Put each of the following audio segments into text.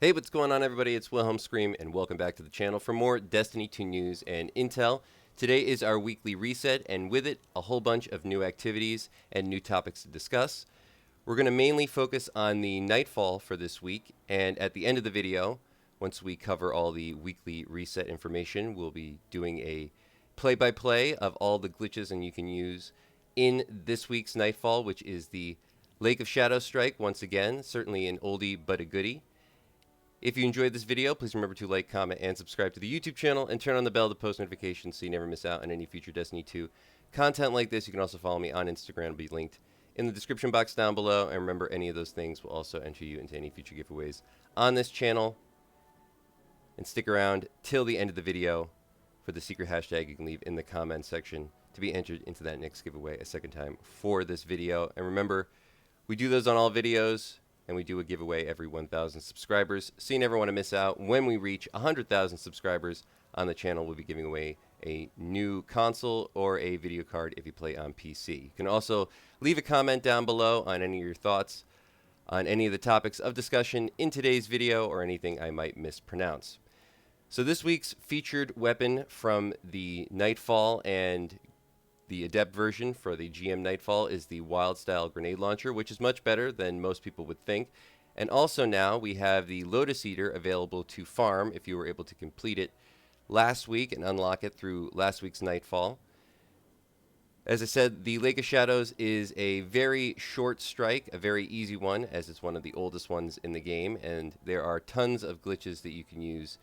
Hey, what's going on, everybody? It's Wilhelm Scream, and welcome back to the channel for more Destiny 2 news and intel. Today is our weekly reset, and with it, a whole bunch of new activities and new topics to discuss. We're going to mainly focus on the Nightfall for this week, and at the end of the video, once we cover all the weekly reset information, we'll be doing a play-by-play of all the glitches and you can use in this week's Nightfall, which is the Lake of Shadow Strike. Once again, certainly an oldie but a goodie. If you enjoyed this video, please remember to like, comment, and subscribe to the YouTube channel, and turn on the bell to post notifications so you never miss out on any future Destiny 2 content like this. You can also follow me on Instagram. It'll be linked in the description box down below. And remember, any of those things will also enter you into any future giveaways on this channel. And stick around till the end of the video for the secret hashtag you can leave in the comment section to be entered into that next giveaway a second time for this video. And remember, we do those on all videos, and we do a giveaway every 1,000 subscribers, so you never want to miss out. When we reach 100,000 subscribers on the channel, we'll be giving away a new console or a video card if you play on PC. You can also leave a comment down below on any of your thoughts on any of the topics of discussion in today's video or anything I might mispronounce. So this week's featured weapon from the Nightfall and the Adept version for the GM Nightfall is the Wild Style Grenade Launcher, which is much better than most people would think. And also now we have the Lotus Eater available to farm if you were able to complete it last week and unlock it through last week's Nightfall. As I said, the Lake of Shadows is a very short strike, a very easy one, as it's one of the oldest ones in the game, and there are tons of glitches that you can use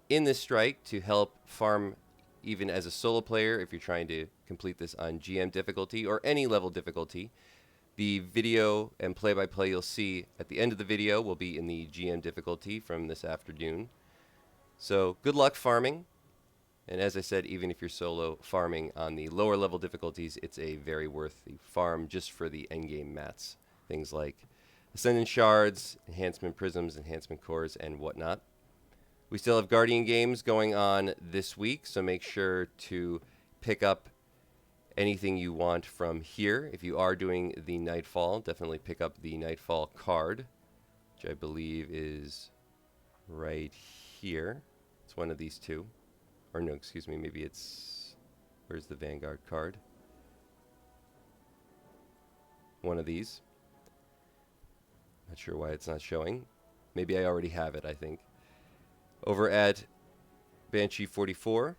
in this strike to help farm even as a solo player if you're trying to complete this on GM difficulty or any level difficulty. The video and play-by-play you'll see at the end of the video will be in the GM difficulty from this afternoon. So good luck farming. And as I said, even if you're solo farming on the lower level difficulties, it's a very worth the farm just for the endgame mats. Things like Ascendant Shards, Enhancement Prisms, Enhancement Cores, and whatnot. We still have Guardian games going on this week, so make sure to pick up anything you want from here. If you are doing the Nightfall, definitely pick up the Nightfall card, which I believe is right here. It's one of these two. Or no, excuse me, maybe it's... Where's the Vanguard card? One of these. Not sure why it's not showing. Maybe I already have it, I think. Over at Banshee 44.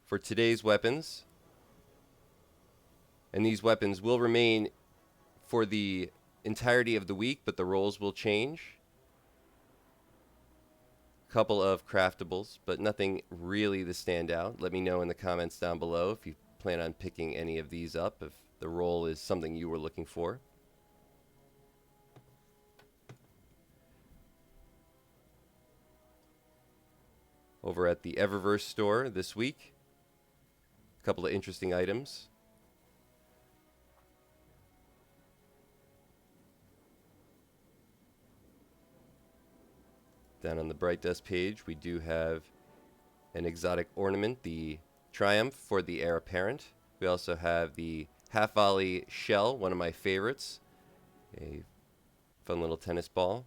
For today's weapons. And these weapons will remain for the entirety of the week, but the roles will change. Couple of craftables, but nothing really to stand out. Let me know in the comments down below if you plan on picking any of these up, if the role is something you were looking for. Over at the Eververse store this week, a couple of interesting items. Down on the Bright Dust page, we do have an exotic ornament, the Triumph for the Heir Apparent. We also have the Half Volley Shell, one of my favorites. A fun little tennis ball.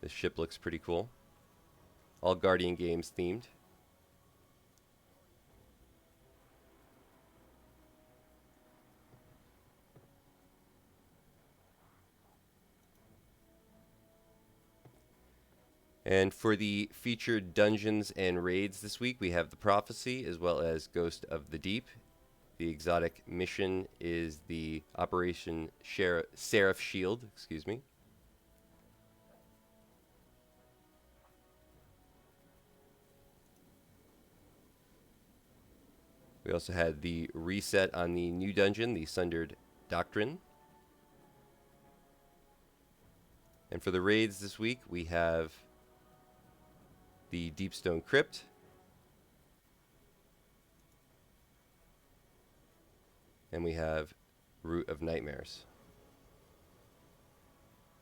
This ship looks pretty cool. All Guardian games themed. And for the featured dungeons and raids this week, we have the Prophecy as well as Ghost of the Deep. The exotic mission is the Operation Seraph Shield, excuse me. We also had the reset on the new dungeon, the Sundered Doctrine. And for the raids this week, we have the Deepstone Crypt, and we have Root of Nightmares.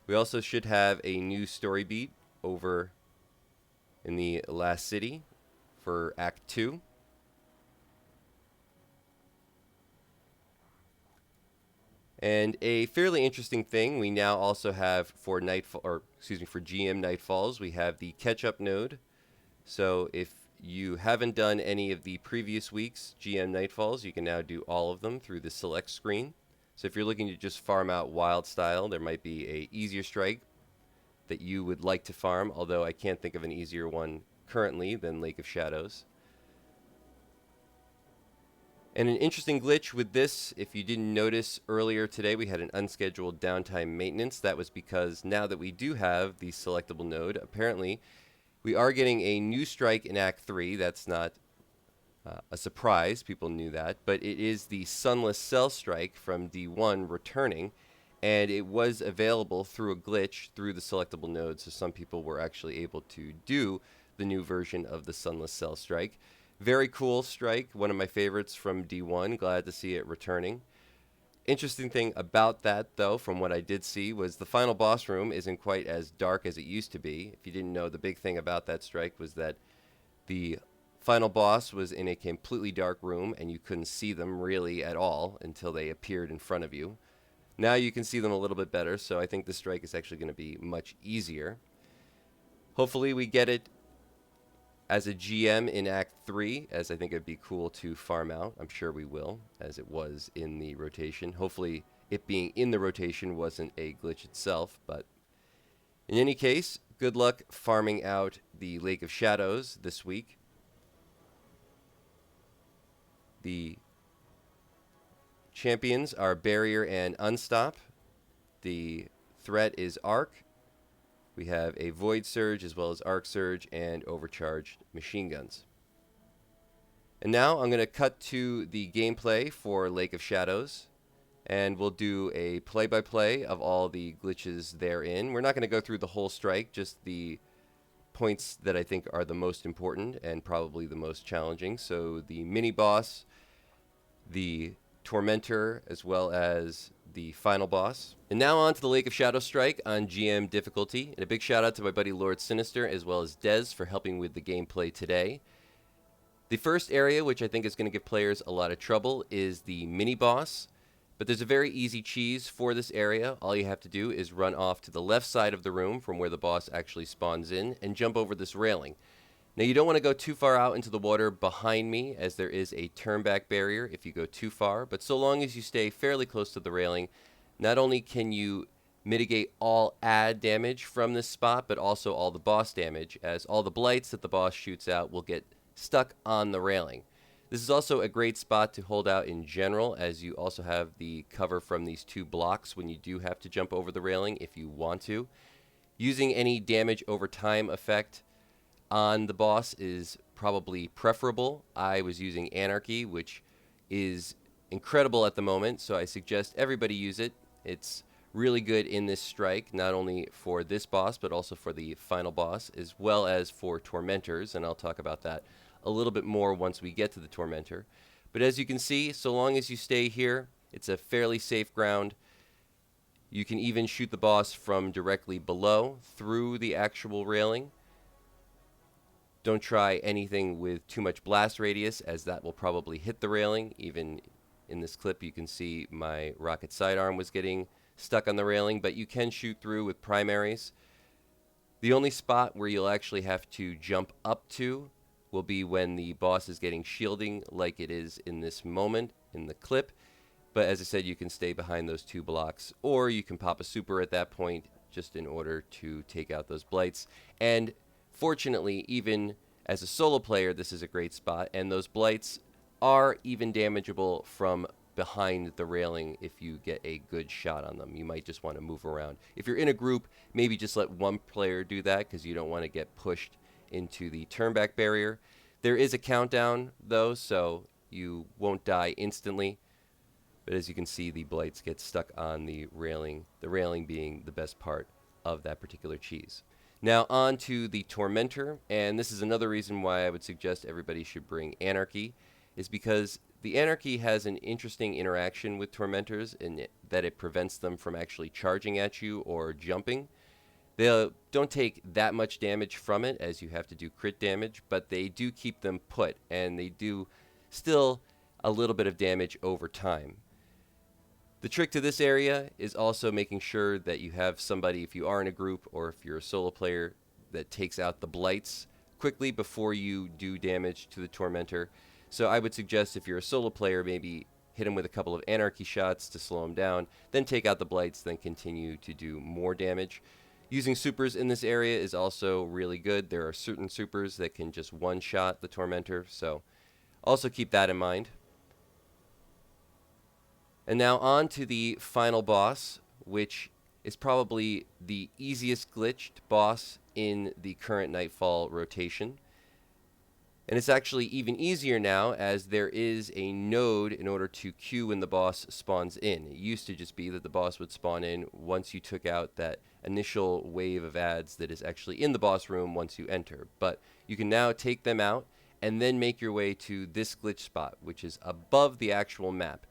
We also should have a new story beat over in the last city for Act 2. And a fairly interesting thing we now also have for Nightfall, or excuse me, for GM Nightfalls, we have the catch-up node. So if you haven't done any of the previous week's GM Nightfalls, you can now do all of them through the select screen. So if you're looking to just farm out wild style, there might be a easier strike that you would like to farm, although I can't think of an easier one currently than Lake of Shadows. And an interesting glitch with this, if you didn't notice earlier today, we had an unscheduled downtime maintenance. That was because now that we do have the selectable node, apparently we are getting a new strike in Act 3. That's not a surprise. People knew that. But it is the Sunless Cell strike from D1 returning. And it was available through a glitch through the selectable node. So some people were actually able to do the new version of the Sunless Cell strike. Very cool strike. One of my favorites from D1. Glad to see it returning. Interesting thing about that, though, from what I did see, was the final boss room isn't quite as dark as it used to be. If you didn't know, the big thing about that strike was that the final boss was in a completely dark room, and you couldn't see them really at all until they appeared in front of you. Now you can see them a little bit better, so I think the strike is actually going to be much easier. Hopefully we get it as a GM in Act 3, as I think it'd be cool to farm out. I'm sure we will, as it was in the rotation. Hopefully it being in the rotation wasn't a glitch itself, but in any case, good luck farming out the Lake of Shadows this week. The champions are Barrier and Unstop. The threat is Arc. We have a Void Surge as well as Arc Surge and overcharged machine guns. And now I'm going to cut to the gameplay for Lake of Shadows, and we'll do a play-by-play of all the glitches therein. We're not going to go through the whole strike, just the points that I think are the most important and probably the most challenging. So the mini-boss, the Tormentor, as well as the final boss. And now on to the Lake of Shadows strike on GM difficulty. And a big shout out to my buddy Lord Sinister as well as Dez for helping with the gameplay today. The first area, which I think is going to give players a lot of trouble, is the mini boss. But there's a very easy cheese for this area. All you have to do is run off to the left side of the room from where the boss actually spawns in and jump over this railing. Now you don't want to go too far out into the water behind me, as there is a turn-back barrier if you go too far, but so long as you stay fairly close to the railing, not only can you mitigate all add damage from this spot, but also all the boss damage, as all the blights that the boss shoots out will get stuck on the railing. This is also a great spot to hold out in general, as you also have the cover from these two blocks when you do have to jump over the railing if you want to. Using any damage over time effect on the boss is probably preferable. I was using Anarchy, which is incredible at the moment, so I suggest everybody use it. It's really good in this strike, not only for this boss, but also for the final boss, as well as for Tormentors, and I'll talk about that a little bit more once we get to the Tormentor. But as you can see, so long as you stay here, it's a fairly safe ground. You can even shoot the boss from directly below through the actual railing. Don't try anything with too much blast radius, as that will probably hit the railing. Even in this clip, you can see my rocket sidearm was getting stuck on the railing, but you can shoot through with primaries. The only spot where you'll actually have to jump up to will be when the boss is getting shielding, like it is in this moment in the clip. But as I said, you can stay behind those two blocks, or you can pop a super at that point just in order to take out those blights. And fortunately, even as a solo player, this is a great spot, and those blights are even damageable from behind the railing if you get a good shot on them. You might just want to move around. If you're in a group, maybe just let one player do that, because you don't want to get pushed into the turnback barrier. There is a countdown, though, so you won't die instantly. But as you can see, the blights get stuck on the railing being the best part of that particular cheese. Now on to the Tormentor, and this is another reason why I would suggest everybody should bring Anarchy, is because the Anarchy has an interesting interaction with Tormentors in that it prevents them from actually charging at you or jumping. They don't take that much damage from it, as you have to do crit damage, but they do keep them put, and they do still a little bit of damage over time. The trick to this area is also making sure that you have somebody, if you are in a group or if you're a solo player, that takes out the blights quickly before you do damage to the Tormentor. So I would suggest if you're a solo player, maybe hit him with a couple of anarchy shots to slow him down, then take out the blights, then continue to do more damage. Using supers in this area is also really good. There are certain supers that can just one-shot the Tormentor, so also keep that in mind. And now on to the final boss, which is probably the easiest glitched boss in the current Nightfall rotation. And it's actually even easier now, as there is a node in order to queue when the boss spawns in. It used to just be that the boss would spawn in once you took out that initial wave of ads that is actually in the boss room once you enter. But you can now take them out and then make your way to this glitch spot, which is above the actual map.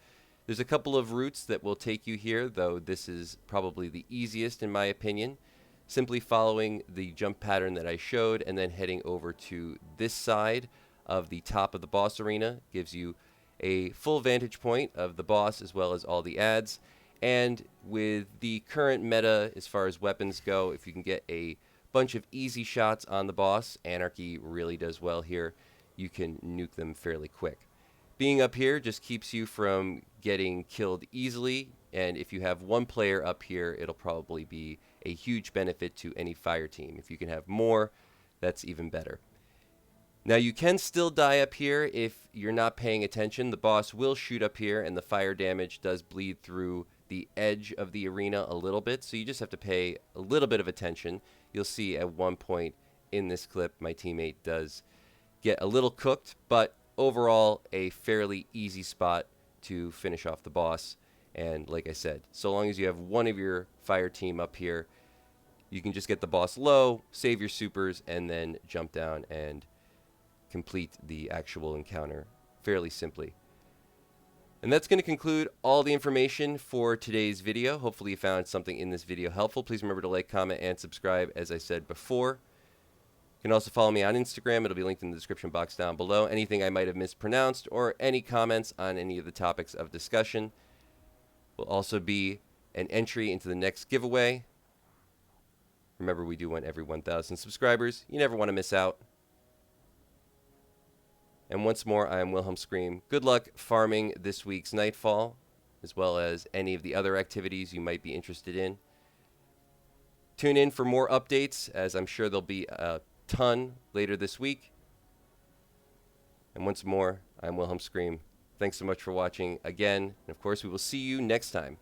There's a couple of routes that will take you here, though this is probably the easiest in my opinion. Simply following the jump pattern that I showed and then heading over to this side of the top of the boss arena gives you a full vantage point of the boss as well as all the ads. And with the current meta as far as weapons go, if you can get a bunch of easy shots on the boss, Anarchy really does well here. You can nuke them fairly quick. Being up here just keeps you from getting killed easily, and if you have one player up here, it'll probably be a huge benefit to any fire team. If you can have more, that's even better. Now you can still die up here if you're not paying attention. The boss will shoot up here, and the fire damage does bleed through the edge of the arena a little bit, so you just have to pay a little bit of attention. You'll see at one point in this clip my teammate does get a little cooked, but overall a fairly easy spot to finish off the boss. And like I said, so long as you have one of your fire team up here, you can just get the boss low, save your supers, and then jump down and complete the actual encounter fairly simply. And that's going to conclude all the information for today's video. Hopefully you found something in this video helpful. Please remember to like, comment, and subscribe, as I said before. You can also follow me on Instagram. It'll be linked in the description box down below. Anything I might have mispronounced or any comments on any of the topics of discussion will also be an entry into the next giveaway. Remember, we do one every 1,000 subscribers. You never want to miss out. And once more, I am Wilhelm Scream. Good luck farming this week's Nightfall, as well as any of the other activities you might be interested in. Tune in for more updates, as I'm sure there'll be a ton later this week. And once more, I'm Wilhelm Scream. Thanks so much for watching again. And of course, we will see you next time.